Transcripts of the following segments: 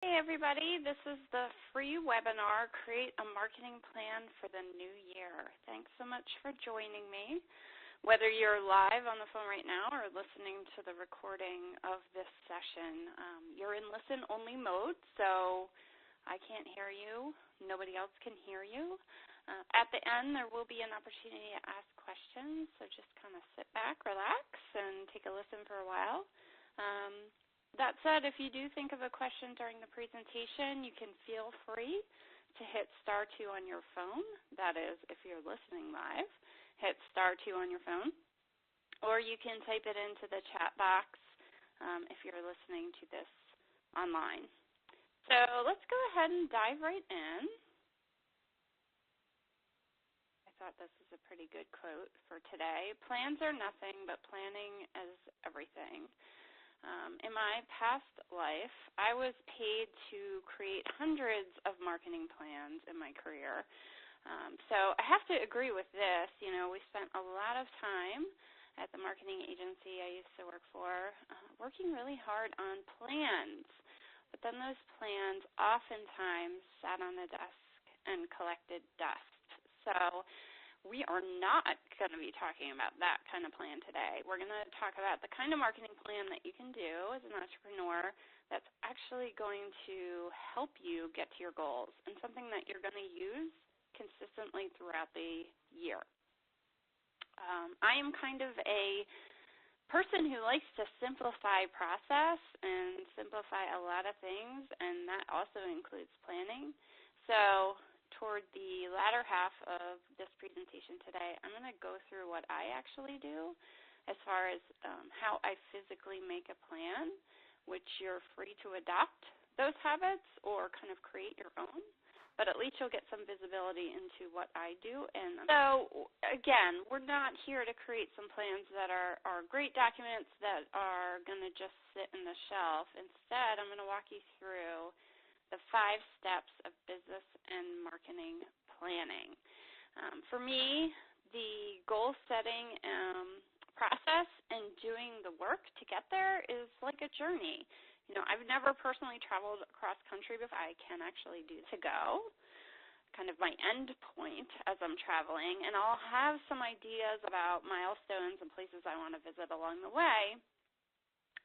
Hey everybody, this is the free webinar, Create a Marketing Plan for the New Year. Thanks so much for joining me. Whether you're live on the phone right now or listening to the recording of this session, you're in listen-only mode, so I can't hear you. Nobody else can hear you. At the end, there will be an opportunity to ask questions, so just kind of sit back, relax, and take a listen for a while. That said, if you do think of a question during the presentation, you can feel free to hit *2 on your phone. That is, if you're listening live, hit *2 on your phone. Or you can type it into the chat box if you're listening to this online. So let's go ahead and dive right in. I thought this was a pretty good quote for today. Plans are nothing, but planning is everything. In my past life, I was paid to create hundreds of marketing plans in my career. So I have to agree with this. You know, we spent a lot of time at the marketing agency I used to work for working really hard on plans. But then those plans oftentimes sat on the desk and collected dust. So we are not going to be talking about that kind of plan today. We're going to talk about the kind of marketing plan that you can do as an entrepreneur that's actually going to help you get to your goals and something that you're going to use consistently throughout the year. I am kind of a person who likes to simplify process and simplify a lot of things, and that also includes planning. So toward the latter half of this presentation today, I'm going to go through what I actually do as far as how I physically make a plan, which you're free to adopt those habits or kind of create your own. But at least you'll get some visibility into what I do. And so, again, we're not here to create some plans that are great documents that are going to just sit in the shelf. Instead, I'm going to walk you through the 5 steps of business and marketing planning. For me, the goal setting process and doing the work to get there is like a journey. You know, I've never personally traveled across country before. I can actually do to go, kind of my end point as I'm traveling, and I'll have some ideas about milestones and places I want to visit along the way.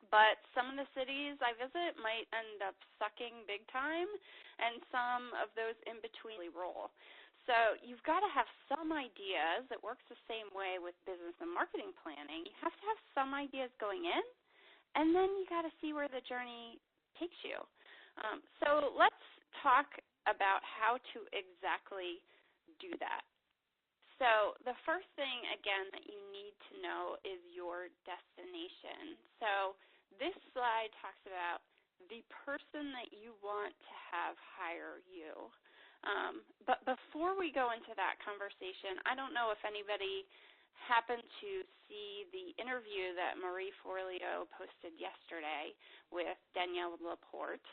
But some of the cities I visit might end up sucking big time, and some of those in between roll. So you've got to have some ideas. It works the same way with business and marketing planning. You have to have some ideas going in, and then you got to see where the journey takes you. So let's talk about how to exactly do that. So the first thing, again, that you need to know is your destination. So this slide talks about the person that you want to have hire you. But before we go into that conversation, I don't know if anybody happened to see the interview that Marie Forleo posted yesterday with Danielle Laporte.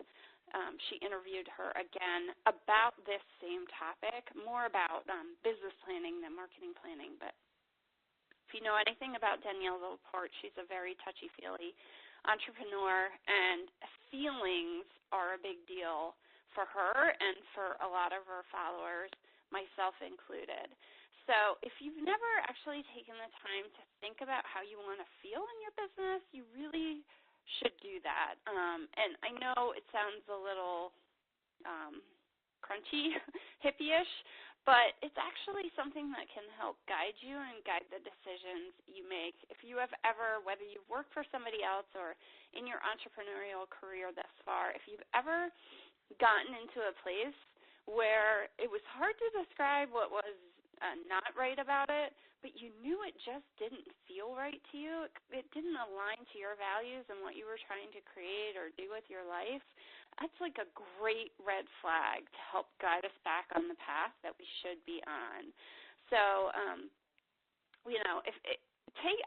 She interviewed her again about this same topic, more about business planning than marketing planning. But if you know anything about Danielle Laporte, she's a very touchy-feely entrepreneur, and feelings are a big deal for her and for a lot of her followers, myself included. So if you've never actually taken the time to think about how you want to feel in your business, you really should do that. And I know it sounds a little crunchy, hippie-ish, but it's actually something that can help guide you and guide the decisions you make. If you have ever, whether you've worked for somebody else or in your entrepreneurial career thus far, if you've ever gotten into a place where it was hard to describe what was not right about it, but you knew it just didn't feel right to you, it didn't align to your values and what you were trying to create or do with your life, that's like a great red flag to help guide us back on the path that we should be on. So, you know,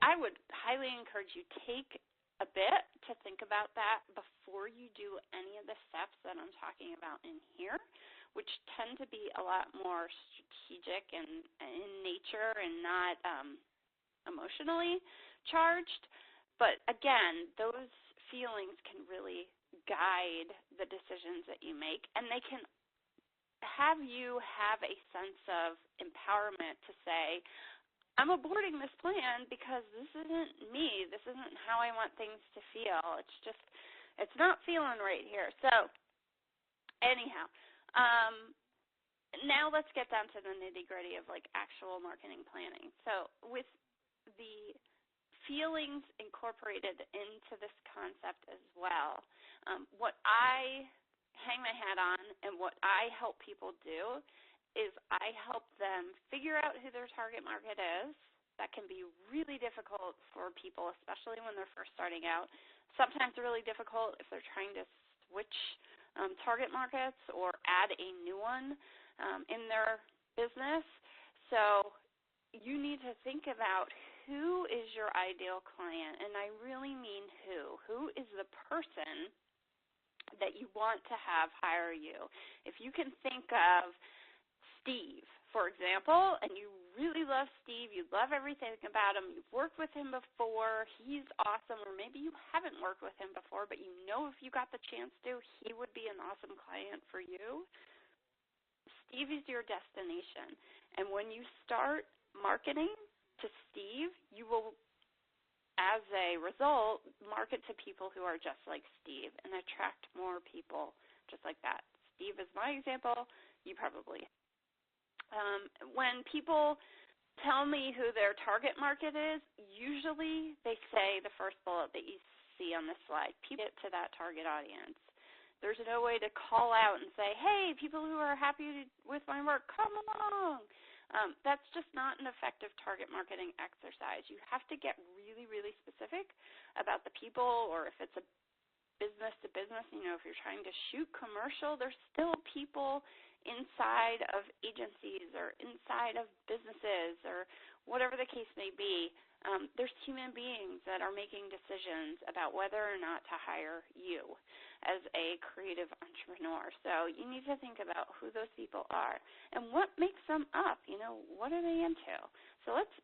I would highly encourage you take a bit to think about that before you do any of the steps that I'm talking about in here, which tend to be a lot more strategic and in nature and not emotionally charged. But again, those feelings can really guide the decisions that you make, and they can have you have a sense of empowerment to say, I'm aborting this plan because this isn't me. This isn't how I want things to feel. It's not feeling right here. So anyhow, now let's get down to the nitty-gritty of like actual marketing planning. So with the feelings incorporated into this concept as well, what I hang my hat on and what I help people do is I help them figure out who their target market is. That can be really difficult for people, especially when they're first starting out. Sometimes really difficult if they're trying to switch target markets or add a new one in their business. So you need to think about who is your ideal client, and I really mean who. Who is the person that you want to have hire you? If you can think of Steve, for example, and you really love Steve, you love everything about him, you've worked with him before, he's awesome, or maybe you haven't worked with him before, but you know if you got the chance to, he would be an awesome client for you. Steve is your destination. And when you start marketing to Steve, you will, as a result, market to people who are just like Steve and attract more people just like that. Steve is my example. You probably. When people tell me who their target market is, usually they say the first bullet that you see on this slide, people get to that target audience. There's no way to call out and say, hey, people who are happy with my work, come along. That's just not an effective target marketing exercise. You have to get really, really specific about the people, or if it's a business to business, if you're trying to shoot commercial, there's still people inside of agencies or inside of businesses or whatever the case may be. There's human beings that are making decisions about whether or not to hire you as a creative entrepreneur. So you need to think about who those people are and what makes them up. What are they into? So let's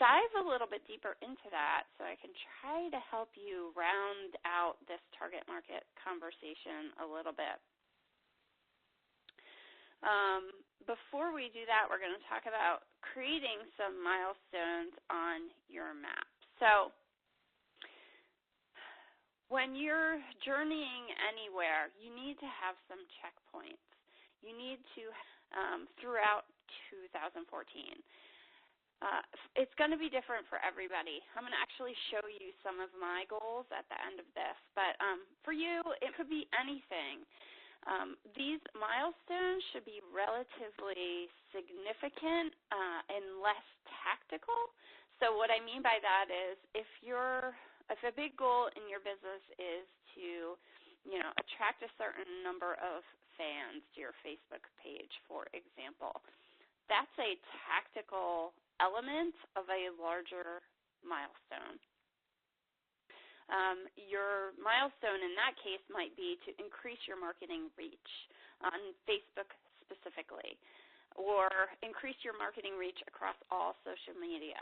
dive a little bit deeper into that so I can try to help you round out this target market conversation a little bit. Before we do that, we're going to talk about creating some milestones on your map. So when you're journeying anywhere, you need to have some checkpoints. You need to, throughout 2014. It's going to be different for everybody. I'm going to actually show you some of my goals at the end of this. But for you, it could be anything. These milestones should be relatively significant and less tactical. So what I mean by that is if a big goal in your business is to, attract a certain number of fans to your Facebook page, for example, that's a tactical element of a larger milestone. Your milestone in that case might be to increase your marketing reach on Facebook specifically, or increase your marketing reach across all social media.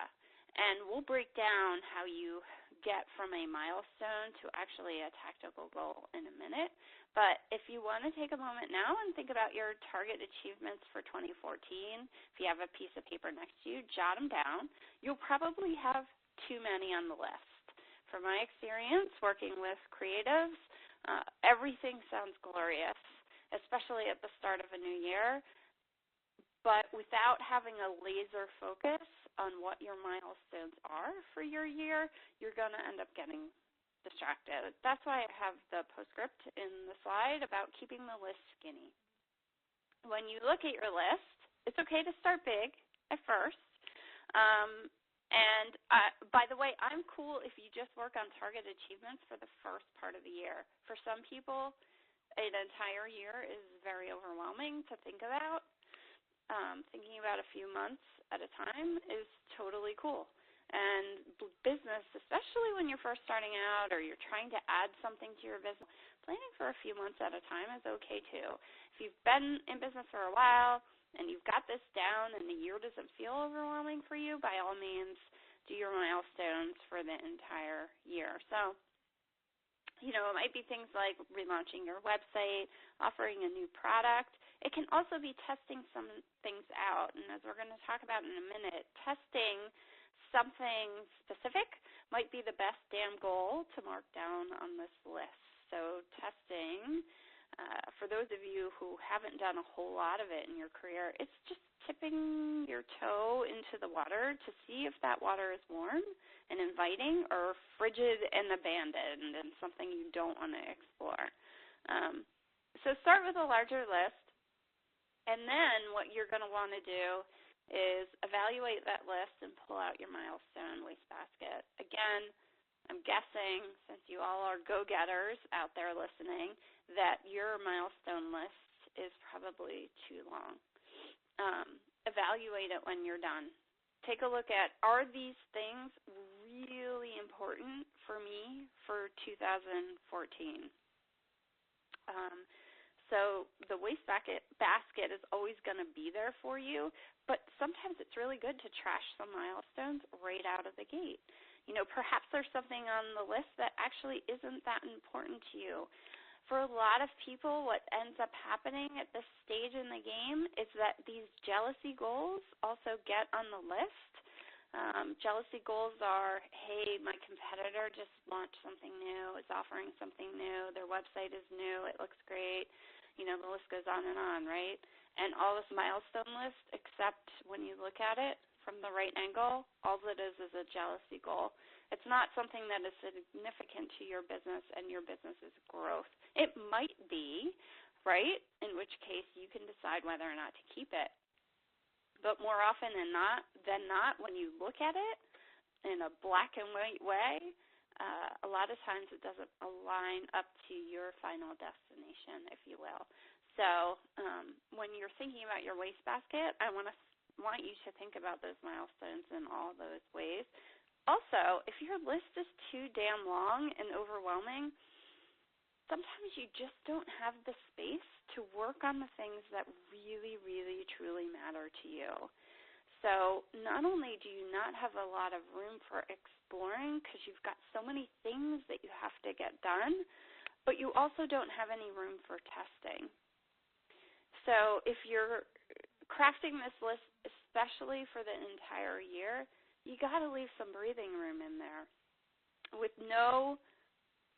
And we'll break down how you get from a milestone to actually a tactical goal in a minute. But if you want to take a moment now and think about your target achievements for 2014, if you have a piece of paper next to you, jot them down. You'll probably have too many on the list. From my experience working with creatives, everything sounds glorious, especially at the start of a new year. But without having a laser focus on what your milestones are for your year, you're going to end up getting distracted. That's why I have the postscript in the slide about keeping the list skinny. When you look at your list, it's okay to start big at first. And by the way, I'm cool if you just work on target achievements for the first part of the year. For some people, an entire year is very overwhelming to think about. Thinking about a few months at a time is totally cool. And business, especially when you're first starting out or you're trying to add something to your business, planning for a few months at a time is okay too. If you've been in business for a while and you've got this down and the year doesn't feel overwhelming for you, by all means, do your milestones for the entire year. So It might be things like relaunching your website, offering a new product. It can also be testing some things out. And as we're going to talk about in a minute, testing something specific might be the best damn goal to mark down on this list. So testing, for those of you who haven't done a whole lot of it in your career, it's just tipping your toe into the water to see if that water is warm and inviting or frigid and abandoned and something you don't want to explore. So start with a larger list, and then what you're going to want to do is evaluate that list and pull out your milestone wastebasket. Again, I'm guessing, since you all are go-getters out there listening, that your milestone list is probably too long. Evaluate it when you're done. Take a look at, are these things really important for me for 2014? So the wastebasket is always going to be there for you, but sometimes it's really good to trash some milestones right out of the gate. Perhaps there's something on the list that actually isn't that important to you. For a lot of people, what ends up happening at this stage in the game is that these jealousy goals also get on the list. Jealousy goals are, hey, my competitor just launched something new, is offering something new, their website is new, it looks great. The list goes on, right? And all this milestone list, except when you look at it from the right angle, all it is a jealousy goal. It's not something that is significant to your business and your business's growth. It might be, right, in which case you can decide whether or not to keep it. But more often than not, when you look at it in a black and white way, a lot of times it doesn't align up to your final destination, if you will. So when you're thinking about your wastebasket, I want you to think about those milestones in all those ways. Also, if your list is too damn long and overwhelming, sometimes you just don't have the space to work on the things that really, really, truly matter to you. So not only do you not have a lot of room for exploring because you've got so many things that you have to get done, but you also don't have any room for testing. So if you're crafting this list, especially for the entire year, you got to leave some breathing room in there. With no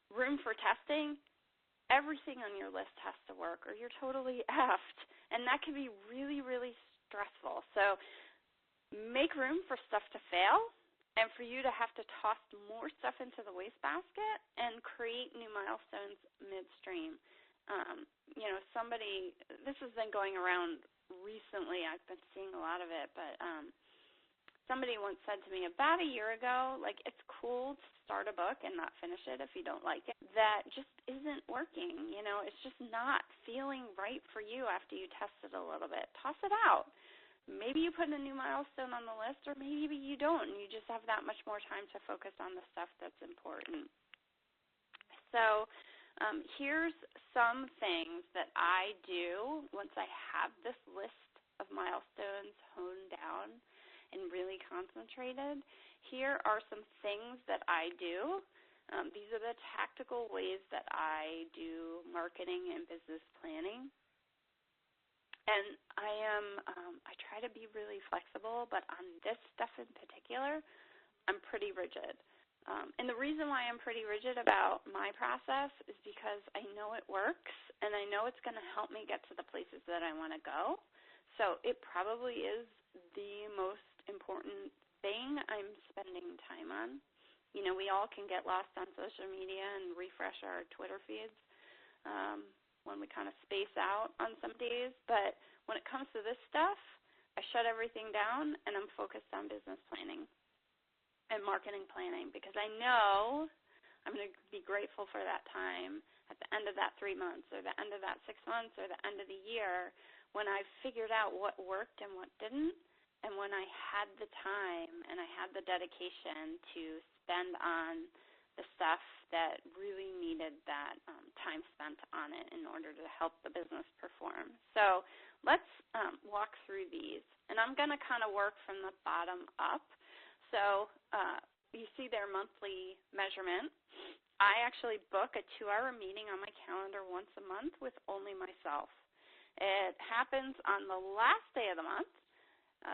room for testing, everything on your list has to work or you're totally effed, and that can be really, really stressful. So make room for stuff to fail and for you to have to toss more stuff into the wastebasket and create new milestones midstream. This has been going around recently. I've been seeing a lot of it, but somebody once said to me about a year ago, it's cool to start a book and not finish it if you don't like it. That just isn't working. It's just not feeling right for you after you test it a little bit. Toss it out. Maybe you put a new milestone on the list, or maybe you don't, and you just have that much more time to focus on the stuff that's important. So here's some things that I do once I have this list of milestones honed down and really concentrated. Here are some things that I do. These are the tactical ways that I do marketing and business planning. And I try to be really flexible, but on this stuff in particular, I'm pretty rigid. And the reason why I'm pretty rigid about my process is because I know it works, and I know it's going to help me get to the places that I want to go. So it probably is the most important thing I'm spending time on. We all can get lost on social media and refresh our Twitter feeds when we kind of space out on some days. But when it comes to this stuff, I shut everything down, and I'm focused on business planning and marketing planning because I know I'm going to be grateful for that time at the end of that 3 months or the end of that 6 months or the end of the year when I've figured out what worked and what didn't, and when I had the time and I had the dedication to spend on the stuff that really needed that time spent on it in order to help the business perform. So let's walk through these. And I'm going to kind of work from the bottom up. So you see their monthly measurement. I actually book a 2-hour meeting on my calendar once a month with only myself. It happens on the last day of the month,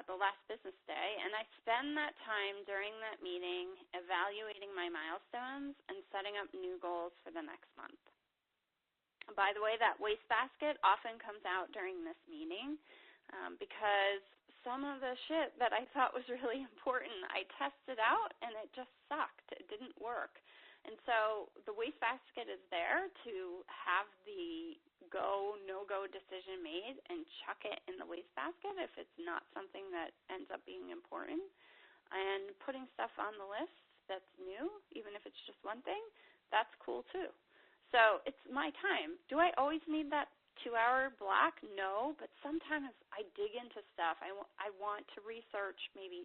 the last business day, and I spend that time during that meeting evaluating my milestones and setting up new goals for the next month. By the way, that Wastebasket often comes out during this meeting because some of the shit that I thought was really important, I tested out and it just sucked. It didn't work. And so the Wastebasket is there to have the go, no-go decision made and chuck it in the wastebasket if it's not something that ends up being important. And putting stuff on the list that's new, even if it's just one thing, that's cool too. So it's my time. Do I always need that 2-hour block? No, but sometimes I dig into stuff. I want to research maybe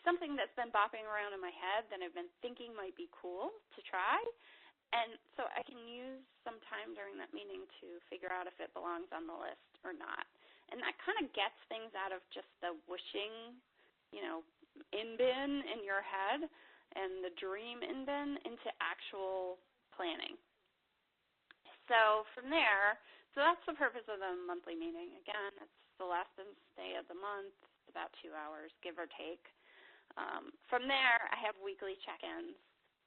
something that's been bopping around in my head that I've been thinking might be cool to try. And so I can use some time during that meeting to figure out if it belongs on the list or not. And that kind of gets things out of just the wishing, in bin in your head and the dream in bin into actual planning. So from there, that's the purpose of the monthly meeting. Again, it's the last business day of the month. It's about 2 hours, give or take. From there, I have weekly check-ins.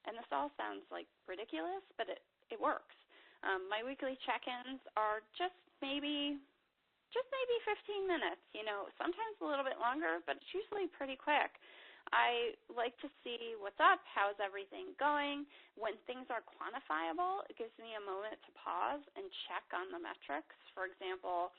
And this all sounds like ridiculous, but it works. My weekly check-ins are just maybe 15 minutes, sometimes a little bit longer, but it's usually pretty quick. I like to see what's up, how's everything going. When things are quantifiable, it gives me a moment to pause and check on the metrics. For example,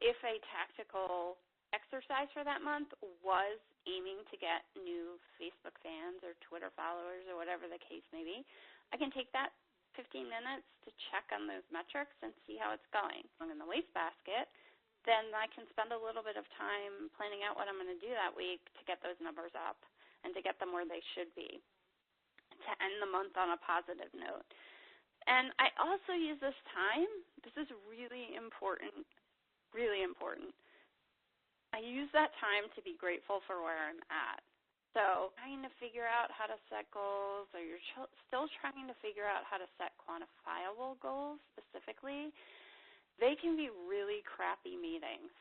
if a tactical exercise for that month was aiming to get new Facebook fans or Twitter followers or whatever the case may be, I can take that 15 minutes to check on those metrics and see how it's going. In the Wastebasket, then I can spend a little bit of time planning out what I'm going to do that week to get those numbers up and to get them where they should be, to end the month on a positive note. And I also use this time, this is really important, I use that time to be grateful for where I'm at. So trying to figure out how to set goals, or you're still trying to figure out how to set quantifiable goals specifically, they can be really crappy meetings.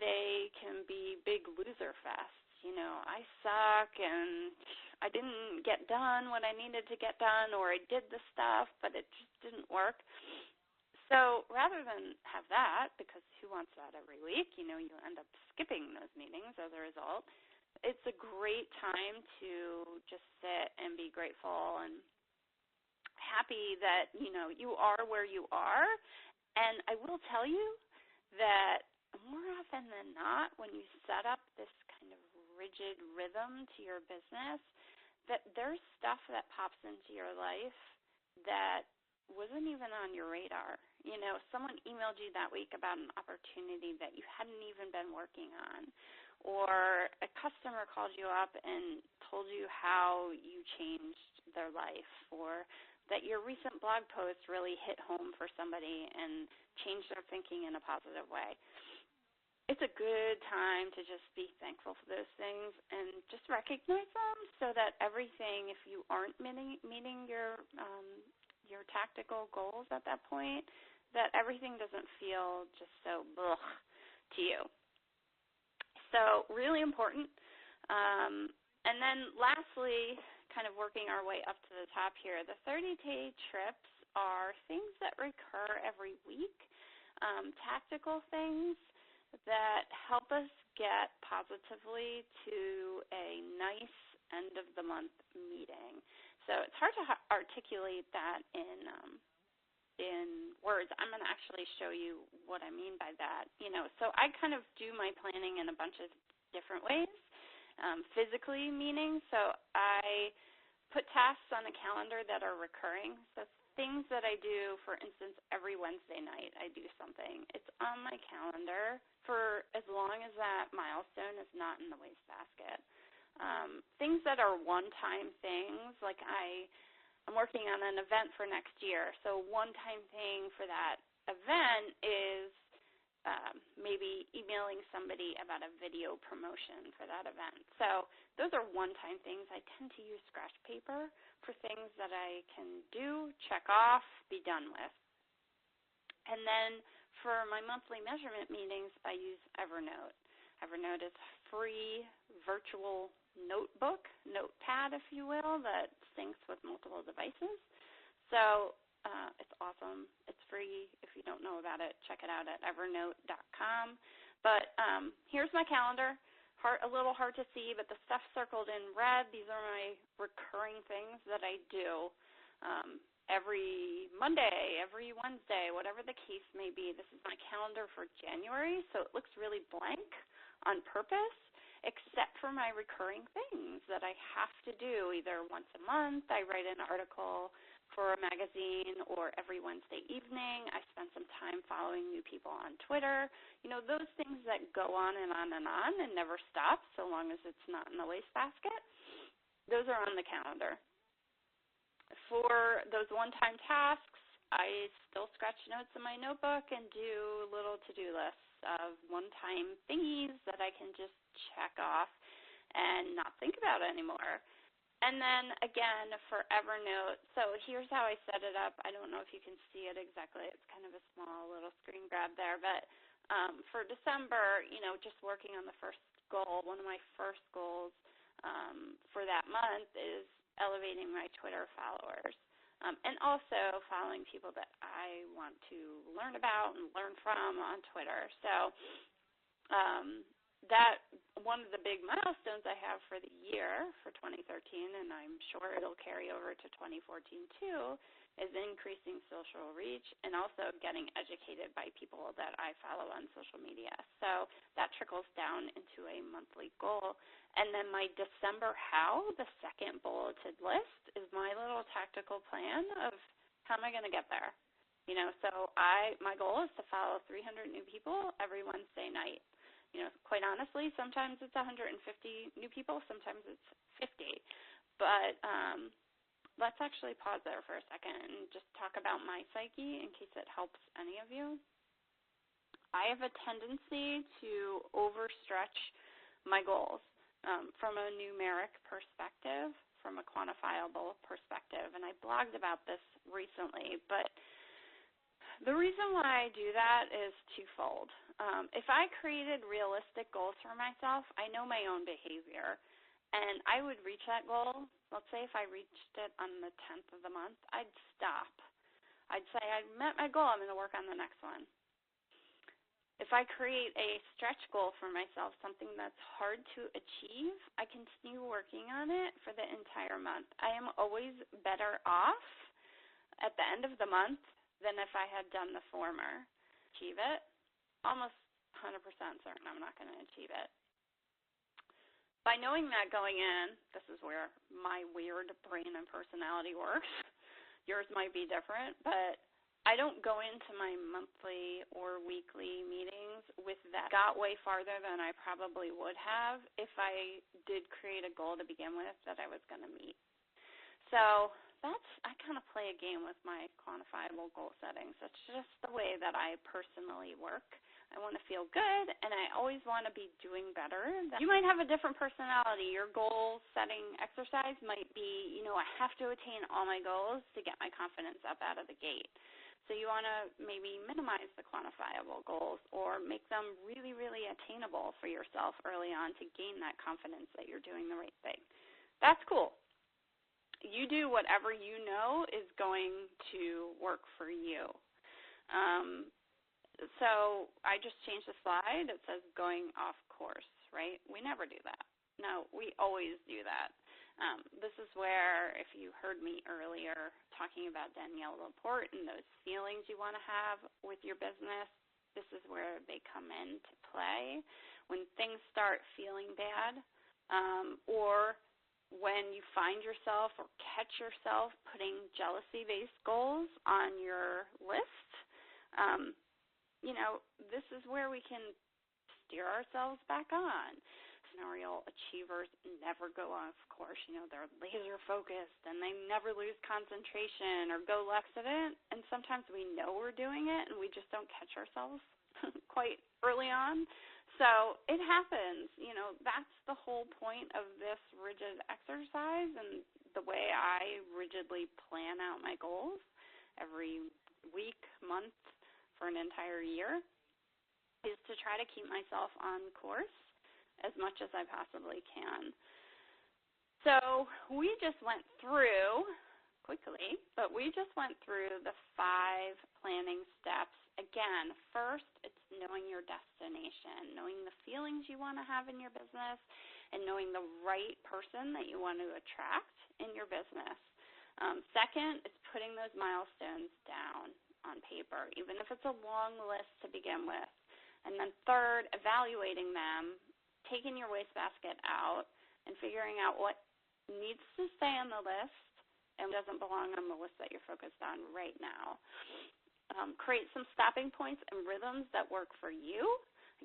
They can be big loser fests. I suck and I didn't get done what I needed to get done, or I did the stuff, but it just didn't work. So rather than have that, because who wants that every week, you end up skipping those meetings as a result, it's a great time to just sit and be grateful and happy that, you are where you are. And I will tell you that more often than not, when you set up this kind of rigid rhythm to your business, that there's stuff that pops into your life that wasn't even on your radar. Someone emailed you that week about an opportunity that you hadn't even been working on, or a customer called you up and told you how you changed their life, or that your recent blog post really hit home for somebody and changed their thinking in a positive way. It's a good time to just be thankful for those things and just recognize them, so that everything, if you aren't meeting your tactical goals at that point, that everything doesn't feel just so blech to you. So really important. And then lastly, kind of working our way up to the top here, the 30-day trips are things that recur every week, tactical things that help us get positively to a nice end-of-the-month meeting. So it's hard to articulate that in words. I'm going to actually show you what I mean by that. So I kind of do my planning in a bunch of different ways, physically meaning. So I put tasks on the calendar that are recurring. So things that I do, for instance, every Wednesday night I do something. It's on my calendar for as long as that milestone is not in the wastebasket. Things that are one-time things, like I'm working on an event for next year, so one-time thing for that event is maybe emailing somebody about a video promotion for that event. So those are one-time things. I tend to use scratch paper for things that I can do, check off, be done with. And then for my monthly measurement meetings, I use Evernote. Evernote is a free virtual notepad, if you will, that syncs with multiple devices. So it's awesome. It's free. If you don't know about it, check it out at evernote.com. But here's my calendar. A little hard to see, but the stuff circled in red, these are my recurring things that I do every Monday, every Wednesday, whatever the case may be. This is my calendar for January, so it looks really blank on purpose, except for my recurring things that I have to do either once a month. I write an article for a magazine, or every Wednesday evening I spend some time following new people on Twitter. You know, those things that go on and on and on and never stop so long as it's not in the wastebasket, those are on the calendar. For those one-time tasks, I still scratch notes in my notebook and do little to-do lists of one-time thingies that I can just check off and not think about anymore. And then, again, for Evernote, so here's how I set it up. I don't know if you can see it exactly. It's kind of a small little screen grab there. But for December, you know, just working on the first goal, one of my first goals for that month is elevating my Twitter followers and also following people that I want to learn about and learn from on Twitter. So that one of the big milestones I have for the year for 2013, and I'm sure it'll carry over to 2014 too, is increasing social reach and also getting educated by people that I follow on social media. So that trickles down into a monthly goal. And then my December how, the second bulleted list, is my little tactical plan of how am I going to get there. You know, so my goal is to follow 300 new people every Wednesday night. You know, quite honestly, sometimes it's 150 new people, sometimes it's 50. But let's actually pause there for a second and just talk about my psyche in case it helps any of you. I have a tendency to overstretch my goals from a numeric perspective, from a quantifiable perspective. And I blogged about this recently, but the reason why I do that is twofold. If I created realistic goals for myself, I know my own behavior, and I would reach that goal. Let's say if I reached it on the 10th of the month, I'd stop. I'd say I met my goal, I'm going to work on the next one. If I create a stretch goal for myself, something that's hard to achieve, I continue working on it for the entire month. I am always better off at the end of the month than if I had done the former. Achieve it, almost 100% certain I'm not going to achieve it. By knowing that going in, this is where my weird brain and personality works. Yours might be different, but I don't go into my monthly or weekly meetings with that. Got way farther than I probably would have if I did create a goal to begin with that I was going to meet. So I kind of play a game with my quantifiable goal settings. That's just the way that I personally work. I want to feel good, and I always want to be doing better. You might have a different personality. Your goal-setting exercise might be, you know, I have to attain all my goals to get my confidence up out of the gate. So you want to maybe minimize the quantifiable goals or make them really, really attainable for yourself early on to gain that confidence that you're doing the right thing. That's cool. You do whatever you know is going to work for you. So I just changed the slide. It says going off course, right? We never do that. No, we always do that. This is where, if you heard me earlier talking about Danielle Laporte and those feelings you want to have with your business, this is where they come into play. When things start feeling bad or when you find yourself or catch yourself putting jealousy-based goals on your list, you know, this is where we can steer ourselves back on. Entrepreneurial achievers never go off course. You know, they're laser-focused, and they never lose concentration or go accident. And sometimes we know we're doing it, and we just don't catch ourselves quite early on. So it happens. That's the whole point of this rigid exercise and the way I rigidly plan out my goals every week, month, for an entire year is to try to keep myself on course as much as I possibly can. So we just went through, quickly, but we just went through the 5 planning steps. Again, first, it's knowing your destination, knowing the feelings you want to have in your business, and knowing the right person that you want to attract in your business. Second, it's putting those milestones down on paper, even if it's a long list to begin with. And then third, evaluating them, taking your wastebasket out, and figuring out what needs to stay on the list and doesn't belong on the list that you're focused on right now. Create some stopping points and rhythms that work for you.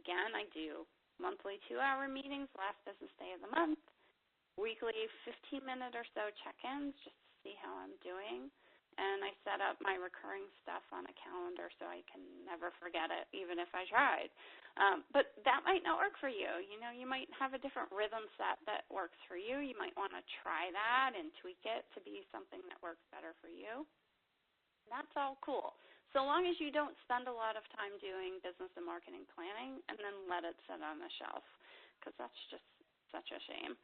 Again, I do monthly 2-hour meetings, last business day of the month, weekly 15-minute or so check-ins just to see how I'm doing. And I set up my recurring stuff on a calendar so I can never forget it, even if I tried. But that might not work for you. You might have a different rhythm set that works for you. You might want to try that and tweak it to be something that works better for you. That's all cool, so long as you don't spend a lot of time doing business and marketing planning and then let it sit on the shelf, because that's just such a shame.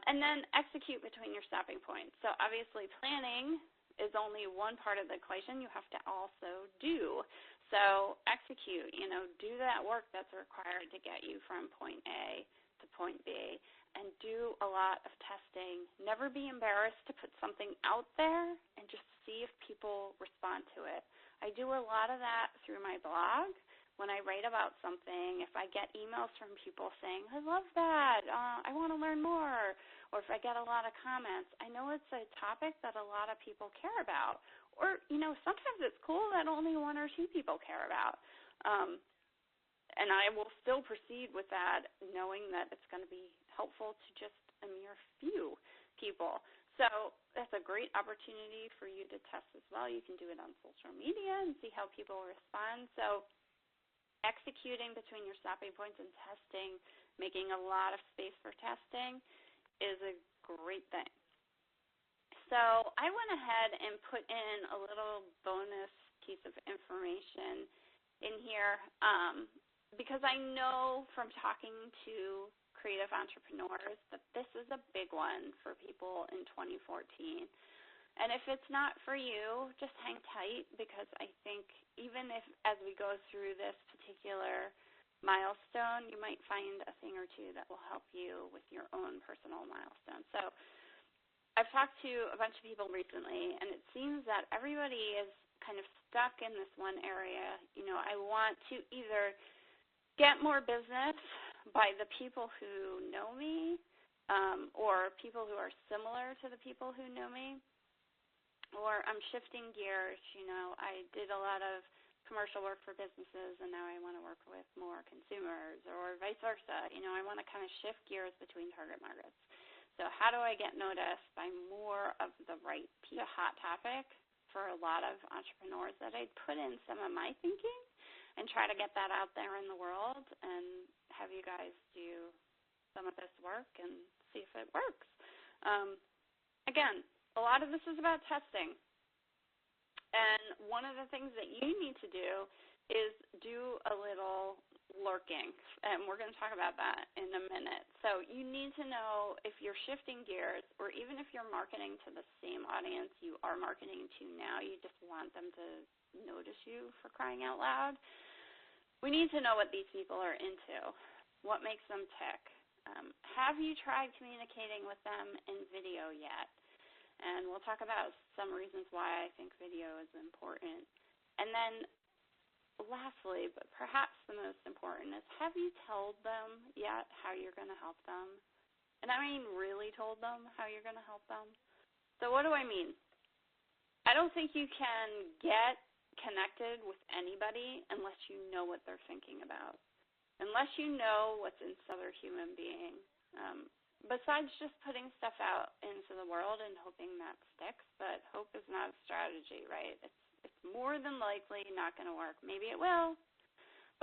And then execute between your stopping points. So obviously planning is only one part of the equation. You have to also do. So execute, do that work that's required to get you from point A to point B, and do a lot of testing. Never be embarrassed to put something out there and just see if people respond to it. I do a lot of that through my blog. When I write about something, if I get emails from people saying, I love that, I want to learn more, or if I get a lot of comments, I know it's a topic that a lot of people care about. Or, sometimes it's cool that only 1 or 2 people care about. And I will still proceed with that, knowing that it's going to be helpful to just a mere few people. So that's a great opportunity for you to test as well. You can do it on social media and see how people respond. So executing between your stopping points and testing, making a lot of space for testing is a great thing. So I went ahead and put in a little bonus piece of information in here because I know from talking to creative entrepreneurs that this is a big one for people in 2014. And if it's not for you, just hang tight, because I think even if as we go through this particular milestone, you might find a thing or two that will help you with your own personal milestone. So I've talked to a bunch of people recently, and it seems that everybody is kind of stuck in this one area. I want to either get more business by the people who know me or people who are similar to the people who know me, or I'm shifting gears. I did a lot of commercial work for businesses, and now I want to work with more consumers, or vice versa. I want to kind of shift gears between target markets. So how do I get noticed by more of the right hot topic for a lot of entrepreneurs that I'd put in some of my thinking and try to get that out there in the world and have you guys do some of this work and see if it works. Again, a lot of this is about testing. And one of the things that you need to do is do a little lurking, and we're going to talk about that in a minute. So you need to know if you're shifting gears, or even if you're marketing to the same audience you are marketing to now, you just want them to notice you, for crying out loud. We need to know what these people are into, what makes them tick. Have you tried communicating with them in video yet? And we'll talk about some reasons why I think video is important. And then lastly, but perhaps the most important, is have you told them yet how you're going to help them? And I mean really told them how you're going to help them. So what do I mean? I don't think you can get connected with anybody unless you know what they're thinking about, unless you know what's inside their human being. Besides just putting stuff out into the world and hoping that sticks, but hope is not a strategy, right? It's more than likely not going to work. Maybe it will,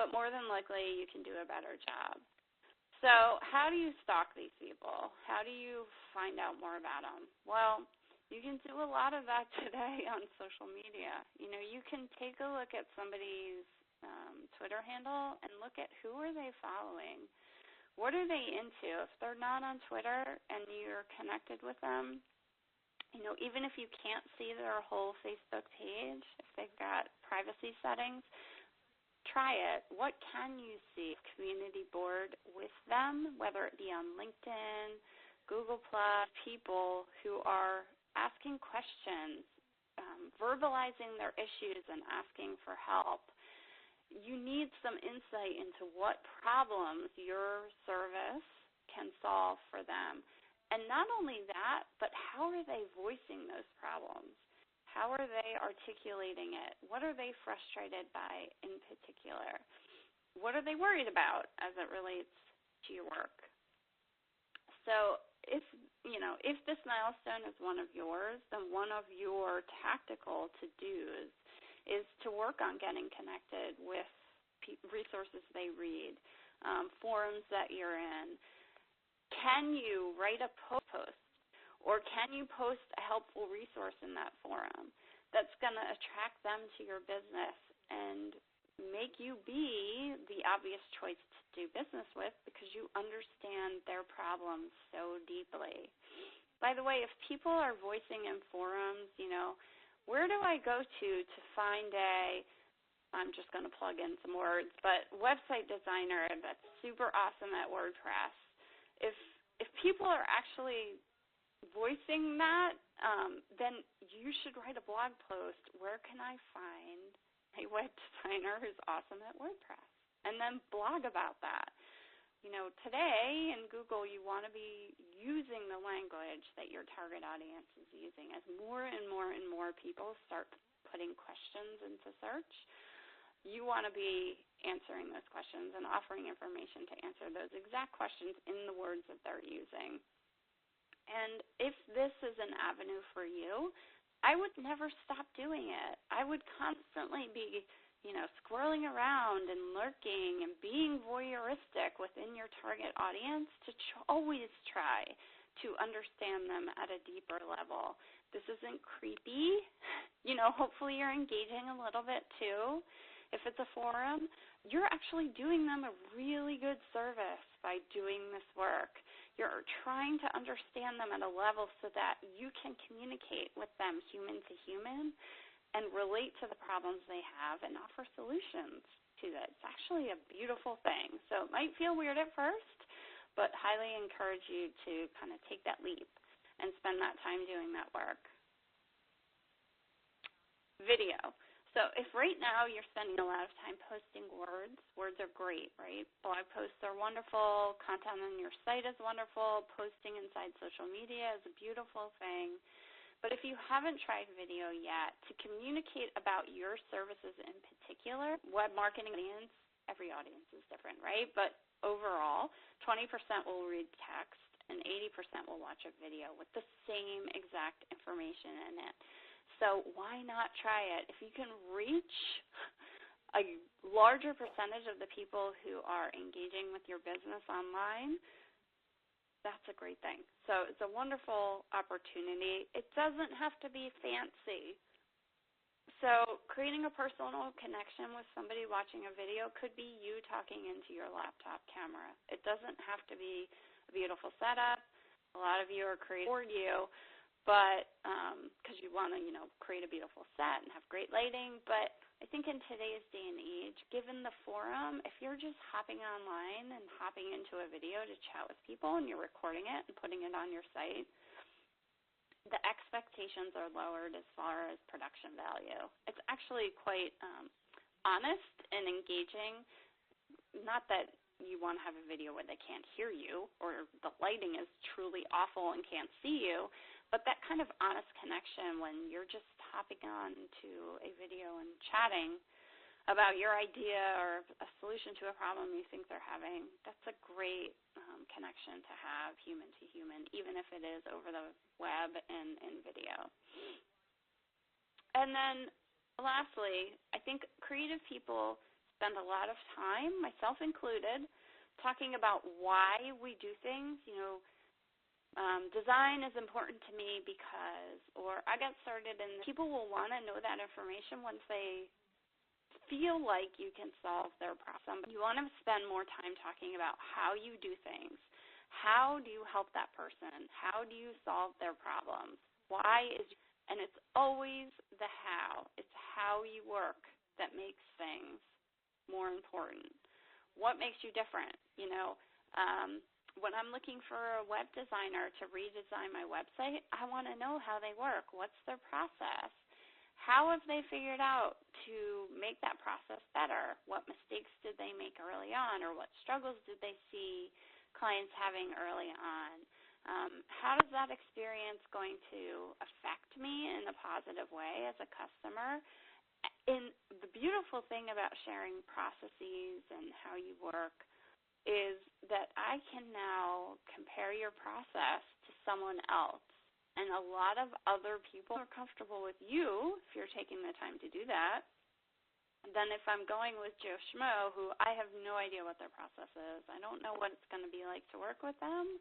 but more than likely you can do a better job. So how do you stalk these people? How do you find out more about them? Well, you can do a lot of that today on social media. You can take a look at somebody's Twitter handle and look at who are they following. What are they into? If they're not on Twitter and you're connected with them, even if you can't see their whole Facebook page, if they've got privacy settings, try it. What can you see? Community board with them, whether it be on LinkedIn, Google+, people who are asking questions, verbalizing their issues and asking for help. You need some insight into what problems your service can solve for them. And not only that, but how are they voicing those problems? How are they articulating it? What are they frustrated by in particular? What are they worried about as it relates to your work? So if this milestone is one of yours, then one of your tactical to-dos is to work on getting connected with resources they read, forums that you're in. Can you write a post, or can you post a helpful resource in that forum that's going to attract them to your business and make you be the obvious choice to do business with because you understand their problems so deeply? By the way, if people are voicing in forums, where do I go to find I'm just going to plug in some words, but website designer that's super awesome at WordPress? If people are actually voicing that, then you should write a blog post. Where can I find a web designer who's awesome at WordPress? And then blog about that. Today in Google, you want to be using the language that your target audience is using. As more and more and more people start putting questions into search, you want to be answering those questions and offering information to answer those exact questions in the words that they're using. And if this is an avenue for you, I would never stop doing it. I would constantly be squirreling around and lurking and being voyeuristic within your target audience to always try to understand them at a deeper level. This isn't creepy. Hopefully you're engaging a little bit too. If it's a forum, you're actually doing them a really good service by doing this work. You're trying to understand them at a level so that you can communicate with them human to human and relate to the problems they have and offer solutions to that. It's actually a beautiful thing. So it might feel weird at first, but highly encourage you to kind of take that leap and spend that time doing that work. Video. So if right now you're spending a lot of time posting words are great, right? Blog posts are wonderful. Content on your site is wonderful. Posting inside social media is a beautiful thing. But if you haven't tried video yet, to communicate about your services in particular, web marketing audience, every audience is different, right? But overall, 20% will read text and 80% will watch a video with the same exact information in it. So why not try it? If you can reach a larger percentage of the people who are engaging with your business online, that's a great thing. So it's a wonderful opportunity. It doesn't have to be fancy. So creating a personal connection with somebody watching a video could be you talking into your laptop camera. It doesn't have to be a beautiful setup. A lot of you are creating for you, but because you want to, create a beautiful set and have great lighting. But I think in today's day and age, given the forum, if you're just hopping online and hopping into a video to chat with people and you're recording it and putting it on your site, the expectations are lowered as far as production value. It's actually quite honest and engaging. Not that you want to have a video where they can't hear you or the lighting is truly awful and can't see you, but that kind of honest connection when you're just hopping on to a video and chatting about your idea or a solution to a problem you think they're having, that's a great connection to have human to human, even if it is over the web and in video. And then lastly, I think creative people spend a lot of time, myself included, talking about why we do things. Design is important to me because, or I got started in, people will want to know that information once they feel like you can solve their problem. You want to spend more time talking about how you do things. How do you help that person? How do you solve their problems? And it's always the how. It's how you work that makes things more important. What makes you different? When I'm looking for a web designer to redesign my website, I want to know how they work. What's their process? How have they figured out to make that process better? What mistakes did they make early on, or what struggles did they see clients having early on? How is that experience going to affect me in a positive way as a customer? And the beautiful thing about sharing processes and how you work is that I can now compare your process to someone else. And a lot of other people are comfortable with you, if you're taking the time to do that, than if I'm going with Joe Schmo, who I have no idea what their process is. I don't know what it's going to be like to work with them,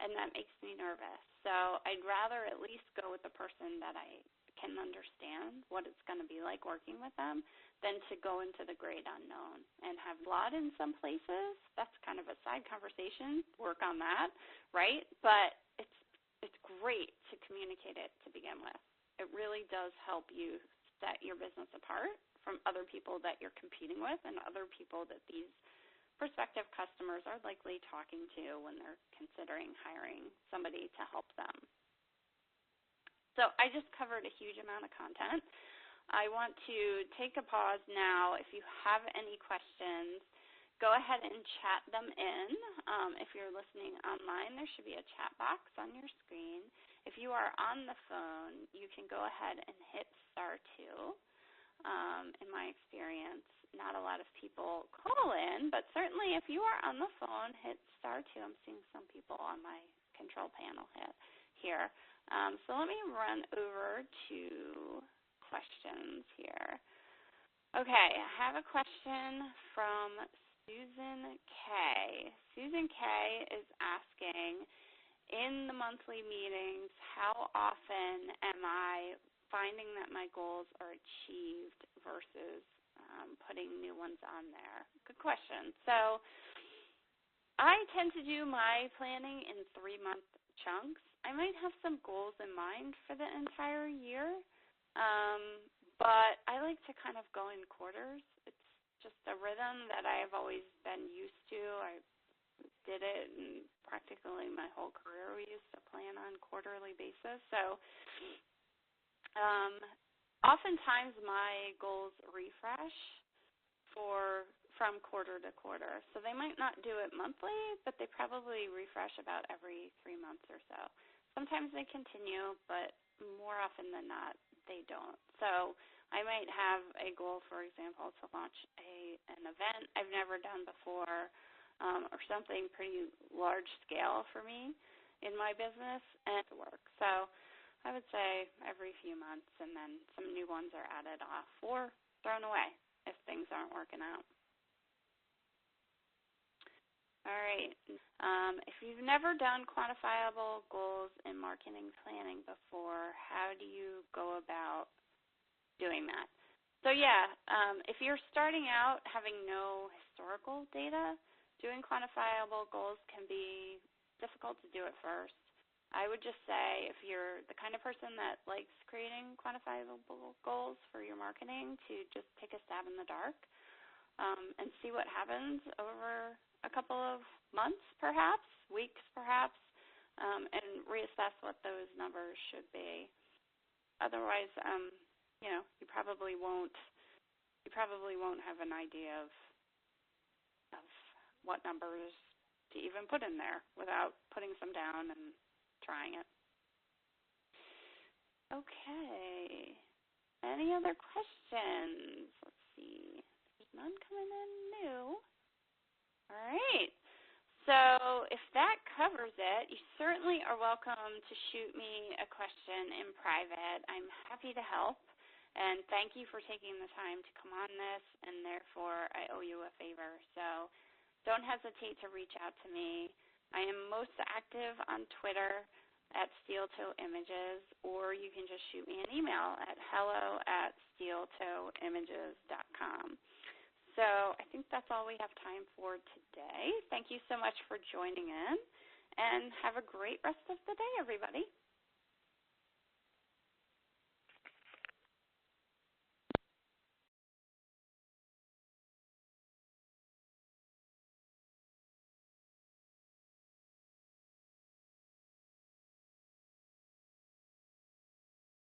and that makes me nervous. So I'd rather at least go with the person that I can understand what it's going to be like working with them than to go into the great unknown and have a lot in some places. That's kind of a side conversation. Work on that, right? But it's great to communicate it to begin with. It really does help you set your business apart from other people that you're competing with and other people that these prospective customers are likely talking to when they're considering hiring somebody to help them. So I just covered a huge amount of content. I want to take a pause now. If you have any questions, go ahead and chat them in. If you're listening online, there should be a chat box on your screen. If you are on the phone, you can go ahead and hit *2. In my experience, not a lot of people call in, but certainly if you are on the phone, hit *2. I'm seeing some people on my control panel here. So let me run over to questions here. Okay, I have a question from Susan K. Susan K is asking, in the monthly meetings, how often am I finding that my goals are achieved versus putting new ones on there? Good question. So I tend to do my planning in 3-month chunks. I might have some goals in mind for the entire year, but I like to kind of go in quarters. It's just a rhythm that I have always been used to. I did it in practically my whole career. We used to plan on quarterly basis. So oftentimes my goals refresh from quarter to quarter. So they might not do it monthly, but they probably refresh about every 3 months or so. Sometimes they continue, but more often than not, they don't. So I might have a goal, for example, to launch an event I've never done before, or something pretty large scale for me in my business, and to work. So I would say every few months, and then some new ones are added off or thrown away if things aren't working out. All right. If you've never done quantifiable goals in marketing planning before, how do you go about doing that? So yeah, if you're starting out having no historical data, doing quantifiable goals can be difficult to do at first. I would just say if you're the kind of person that likes creating quantifiable goals for your marketing, to just take a stab in the dark and see what happens over a couple of months, perhaps, weeks, perhaps, and reassess what those numbers should be. Otherwise, you probably won't have an idea of what numbers to even put in there without putting some down and trying it. Okay. Any other questions? Let's see. There's none coming in new. All right. So if that covers it, you certainly are welcome to shoot me a question in private. I'm happy to help. And thank you for taking the time to come on this, and therefore I owe you a favor. So don't hesitate to reach out to me. I am most active on Twitter at steeltoeimages, or you can just shoot me an email at hello@steeltoeimages.com. So I think that's all we have time for today. Thank you so much for joining in, and have a great rest of the day, everybody.